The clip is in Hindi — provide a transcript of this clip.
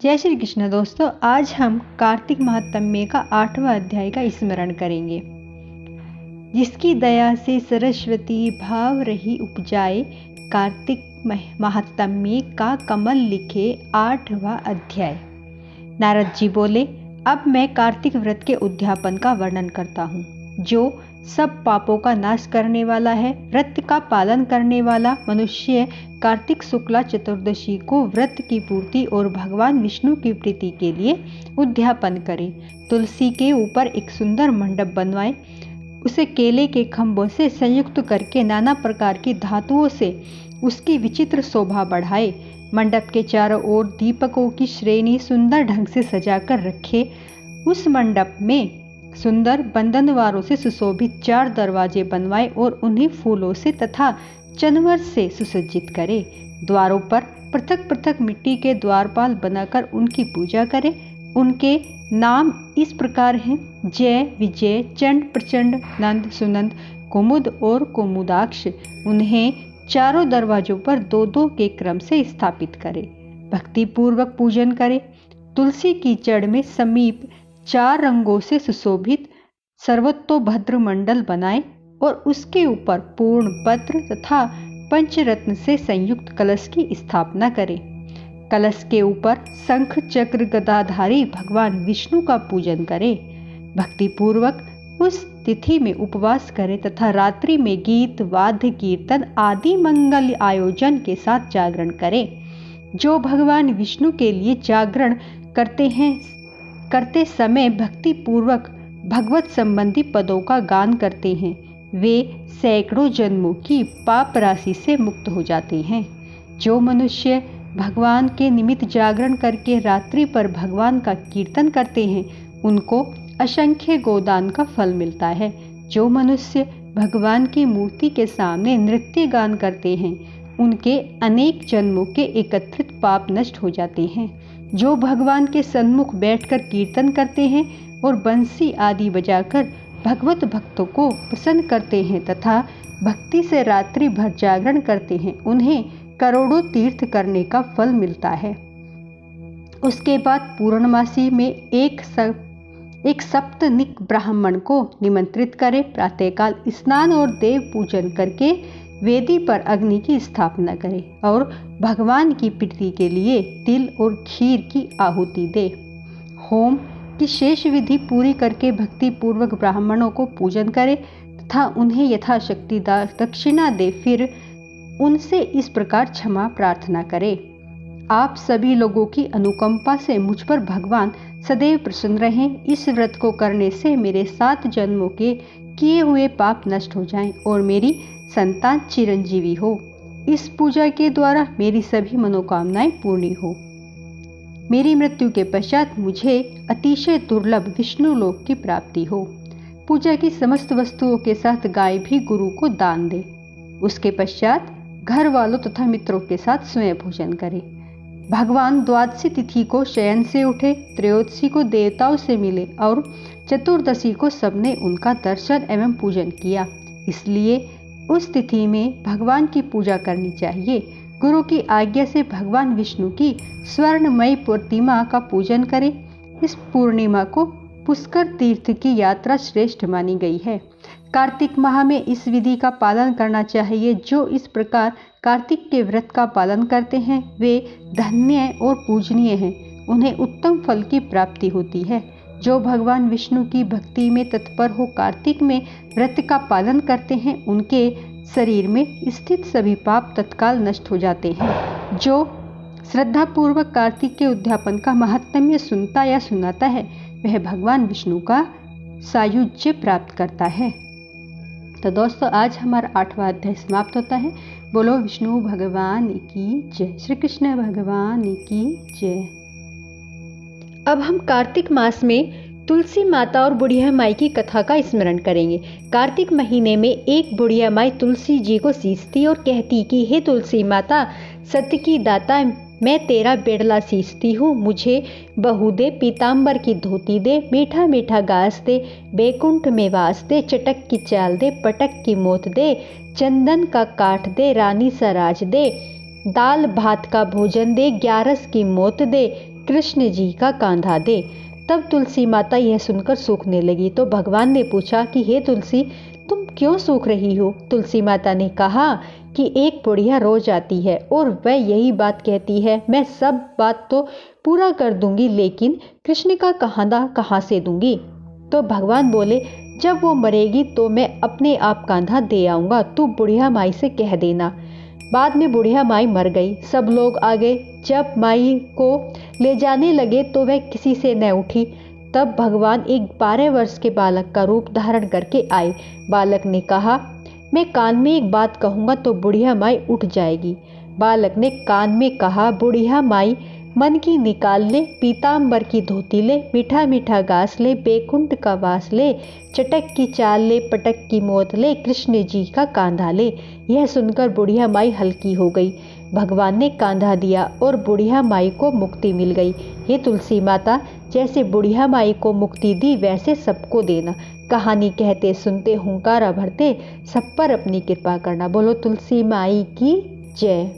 जय श्री कृष्ण दोस्तों, आज हम कार्तिक महात्म्य का 8वां अध्याय का स्मरण करेंगे। जिसकी दया से सरस्वती भाव रही उपजाए, कार्तिक महात्म्य का कमल लिखे 8वां अध्याय। नारद जी बोले, अब मैं कार्तिक व्रत के उद्यापन का वर्णन करता हूँ, जो सब पापों का नाश करने वाला है। व्रत का पालन करने वाला मनुष्य कार्तिक शुक्ला चतुर्दशी को व्रत की पूर्ति और भगवान विष्णु की प्रीति के लिए उद्यापन करे। तुलसी के ऊपर एक सुंदर मंडप बनवाए, उसे केले के खंभों से संयुक्त करके नाना प्रकार की धातुओं से उसकी विचित्र शोभा बढ़ाए। मंडप के चारों ओर दीपकों की श्रेणी सुंदर ढंग से सजाकर रखे। उस मंडप में सुंदर बंधनवारों से सुशोभित 4 दरवाजे बनवाए और उन्हें फूलों से तथा चनवर से सुसज्जित करे। द्वारों पर पृथक पृथक मिट्टी के द्वारपाल बनाकर उनकी पूजा करे। उनके नाम इस प्रकार हैं: जय, विजय, चंड, प्रचंड, नंद, सुनंद, कुमुद और कुमुदाक्ष। उन्हें चारों दरवाजों पर 2-2 के क्रम से स्थापित करे। भक्ति पूर्वक पूजन करे। तुलसी की जड़ में समीप 4 रंगों से सुशोभित सर्वतोभद्र मंडल बनाए और उसके ऊपर पूर्ण पत्र तथा पंचरत्न से संयुक्त कलश की स्थापना करे। कलश के ऊपर शंख चक्र गदाधारी भगवान विष्णु का पूजन करे। भक्ति पूर्वक उस तिथि में उपवास करे तथा रात्रि में गीत, वाद्य, कीर्तन आदि मंगल आयोजन के साथ जागरण करे। जो भगवान विष्णु के लिए जागरण करते समय भक्ति पूर्वक भगवत संबंधी पदों का गान करते हैं, वे सैकड़ों जन्मों की पाप राशि से मुक्त हो जाते हैं। जो मनुष्य भगवान के निमित्त जागरण करके रात्रि पर भगवान का कीर्तन करते हैं, उनको असंख्य गोदान का फल मिलता है। जो मनुष्य भगवान की मूर्ति के सामने नृत्य गान करते हैं, उनके अनेक जन्मों के एकत्रित पाप नष्ट हो जाते हैं। जो भगवान के सन्मुख बैठकर कीर्तन करते हैं और बंसी आदि बजाकर भगवत भक्तों को प्रसन्न करते हैं तथा भक्ति से रात्रि भर जागरण करते हैं, उन्हें करोड़ों तीर्थ करने का फल मिलता है। उसके बाद पूर्णमासी में एक सप्तनिक ब्राह्मण को निमंत्रित करें। प्रातःकाल स्नान और देव पूजन करके वेदी पर अग्नि की स्थापना करे और भगवान की प्रीति के लिए तिल और खीर की आहुति दे। होम की शेष विधि पूरी करके भक्ति पूर्वक ब्राह्मणों को पूजन करे तथा उन्हें यथाशक्ति दक्षिणा दे। फिर उनसे इस प्रकार क्षमा प्रार्थना करे: आप सभी लोगों की अनुकंपा से मुझ पर भगवान सदैव प्रसन्न रहें। इस व्रत को करने से मेरे 7 जन्मों के किए हुए पाप नष्ट हो जाएं और मेरी संतान चिरंजीवी हो। इस पूजा के द्वारा मेरी सभी मनोकामनाएं पूर्ण हो। मेरी मृत्यु के पश्चात मुझे अतिशय दुर्लभ विष्णु लोक की प्राप्ति हो। पूजा की समस्त वस्तुओं के साथ गाय भी गुरु को दान दे। उसके पश्चात घर वालों तथा मित्रों के साथ स्वयं भोजन करे। भगवान द्वादशी तिथि को शयन से उठे, त्रयोदशी को देवताओं से मिले और चतुर्दशी को सबने उनका दर्शन एवं पूजन किया। इसलिए उस तिथि में भगवान की पूजा करनी चाहिए। गुरु की आज्ञा से भगवान विष्णु की स्वर्णमयी प्रतिमा का पूजन करें। इस पूर्णिमा को पुष्कर तीर्थ की यात्रा श्रेष्ठ मानी गई है। कार्तिक माह में इस विधि का पालन करना चाहिए। जो इस प्रकार कार्तिक के व्रत का पालन करते हैं, वे धन्य और पूजनीय हैं। उन्हें उत्तम फल की प्राप्ति होती है। जो भगवान विष्णु की भक्ति में तत्पर हो कार्तिक में व्रत का पालन करते हैं, उनके शरीर में स्थित सभी पाप तत्काल नष्ट हो जाते हैं। जो श्रद्धापूर्वक कार्तिक के उद्यापन का महात्म्य सुनता या सुनाता है, वह भगवान विष्णु का सायुज्य प्राप्त करता है। तो दोस्तों, आज हमारा 8वां अध्याय समाप्त होता है। बोलो विष्णु भगवान की जय। श्री कृष्ण भगवान की जय। अब हम कार्तिक मास में तुलसी माता और बुढ़िया माई की कथा का स्मरण करेंगे। कार्तिक महीने में एक बुढ़िया माई तुलसी जी को सींचती और कहती कि हे तुलसी माता, सत्य की दाता, मैं तेरा बेड़ला सींचती हूँ। मुझे बहू दे, पीताम्बर की धोती दे, मीठा मीठा घास दे, बैकुंठ में वास दे, चटक की चाल दे, पटक की मोत दे, चंदन का काठ दे, रानी सराज दे, दाल भात का भोजन दे, 11 की मोत दे, कृष्ण जी का कांधा दे। तब तुलसी माता यह सुनकर सूखने लगी तो भगवान ने पूछा कि हे तुलसी, तुम क्यों सूख रही हो? तुलसी माता ने कहा कि एक बुढ़िया रोज आती है और वह यही बात कहती है, मैं सब बात तो पूरा कर दूंगी, लेकिन कृष्ण का कांधा कहाँ से दूंगी? तो भगवान बोले, जब वो मरेगी तो मैं अपने आप कांधा दे आऊंगा, तू बुढ़िया माई से कह देना। बाद में बुढ़िया माई मर गई, सब लोग आ गए। जब माई को ले जाने लगे तो वह किसी से न उठी। तब भगवान एक 12 वर्ष के बालक का रूप धारण करके आए। बालक ने कहा, मैं कान में एक बात कहूँगा तो बुढ़िया माई उठ जाएगी। बालक ने कान में कहा, बुढ़िया माई मन की निकाल ले, पीताम्बर की धोती ले, मीठा मीठा घास ले, बैकुंठ का वास ले, चटक की चाल ले, पटक की मौत ले, कृष्ण जी का कांधा ले। यह सुनकर बुढ़िया माई हल्की हो गई। भगवान ने कांधा दिया और बुढ़िया माई को मुक्ति मिल गई। हे तुलसी माता, जैसे बुढ़िया माई को मुक्ति दी वैसे सबको देना। कहानी कहते सुनते हुंकारा भरते सब पर अपनी कृपा करना। बोलो तुलसी माई की जय।